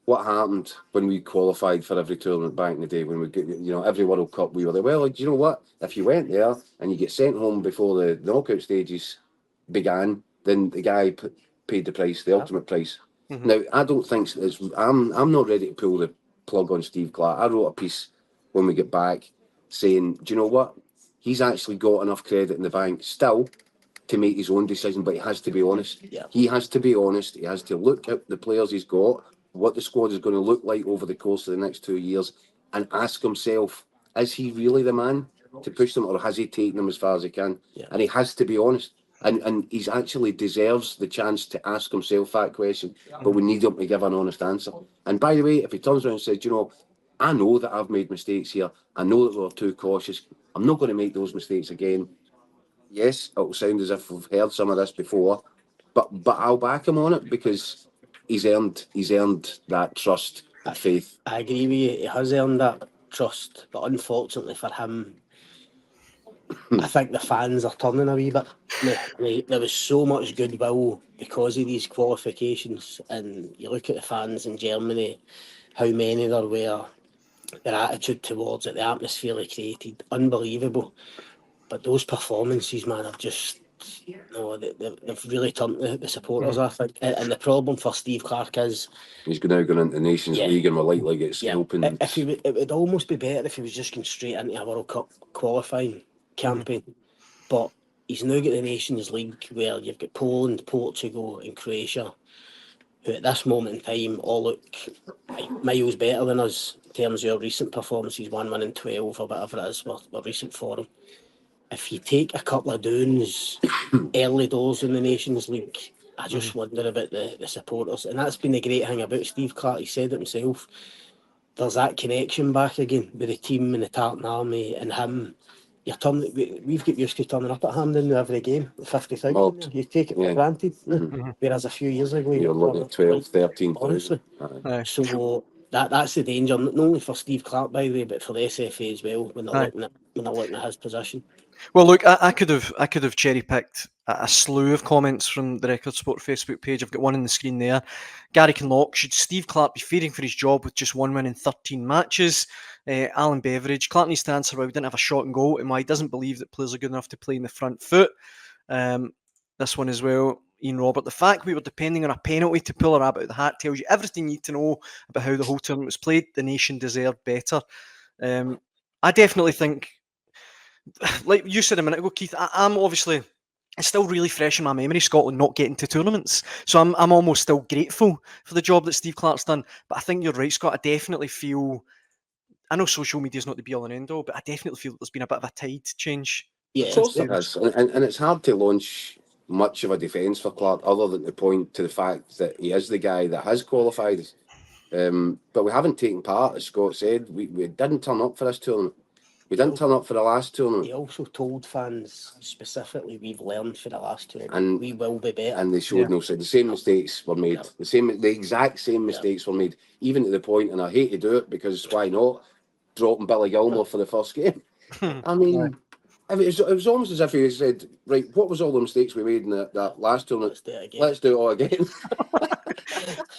what happened when we qualified for every tournament back in the day, when we get, every World Cup, we were there. Well, do you know what? If you went there and you get sent home before the knockout stages began, then the guy paid the price, the ultimate price. Mm-hmm. Now, I don't think I'm not ready to pull the plug on Steve Clarke. I wrote a piece when we get back saying, do you know what? He's actually got enough credit in the bank still to make his own decision, but he has to be honest. Yeah. He has to be honest. He has to look at the players he's got, what the squad is going to look like over the course of the next 2 years, and ask himself, is he really the man to push them, or has he taken them as far as he can? Yeah. And he has to be honest. And he's actually deserves the chance to ask himself that question, but we need him to give an honest answer. And by the way, if he turns around and says, I know that I've made mistakes here. I know that we were too cautious. I'm not going to make those mistakes again. Yes, it'll sound as if we've heard some of this before, but I'll back him on it because he's earned that trust, that faith. I agree with you. He has earned that trust, but unfortunately for him, I think the fans are turning a wee bit. There was so much goodwill because of these qualifications, and you look at the fans in Germany, how many there were, their attitude towards it, the atmosphere they created, unbelievable. But those performances, man, have just, they've really turned the supporters off. And the problem for Steve Clarke is he's now going into the Nations League and will likely get scalping. It would almost be better if he was just going straight into a World Cup qualifying campaign. But he's now got the Nations League where you've got Poland, Portugal, and Croatia, who at this moment in time all look like miles better than us in terms of our recent performances, 1 in 12 or whatever it is, we're recent for them. If you take a couple of downs early doors in the Nations League, I just wonder about the supporters. And that's been the great thing about Steve Clarke. He said it himself. There's that connection back again with the team and the Tartan Army and him. We've got used to turning up at Hampden every game, 50,000. You take it for granted. Whereas a few years ago, you're looking at 12, 13. Honestly. So that's the danger, not only for Steve Clarke, by the way, but for the SFA as well, when they're looking at his position. Well, look, I could have cherry picked a slew of comments from the Record Sport Facebook page. I've got one on the screen there. Gary Kinlock: should Steve Clarke be fearing for his job with just 1 win in 13 matches? Alan Beveridge: Clarke needs to answer why we didn't have a shot and goal and why he doesn't believe that players are good enough to play in the front foot. This one as well. Ian Robert: the fact we were depending on a penalty to pull a rabbit out of the hat tells you everything you need to know about how the whole tournament was played. The nation deserved better. I definitely think, like you said a minute ago, Keith, I'm obviously, it's still really fresh in my memory, Scotland not getting to tournaments. So I'm almost still grateful for the job that Steve Clarke's done. But I think you're right, Scott. I definitely feel, I know social media is not the be all and end all, but I definitely feel that there's been a bit of a tide change. Yeah, of course there is. And it's hard to launch much of a defence for Clarke other than to point to the fact that he is the guy that has qualified. But we haven't taken part, as Scott said. We didn't turn up for this tournament. We didn't turn up for the last tournament. He also told fans specifically, we've learned for the last tournament, and we will be better. And they showed no sign. The same mistakes were made. The exact same mistakes were made, even to the point, and I hate to do it because why not, dropping Billy Gilmore for the first game. I mean, it was almost as if he said, right, what was all the mistakes we made in that last tournament? Let's do it again. Let's do it all again.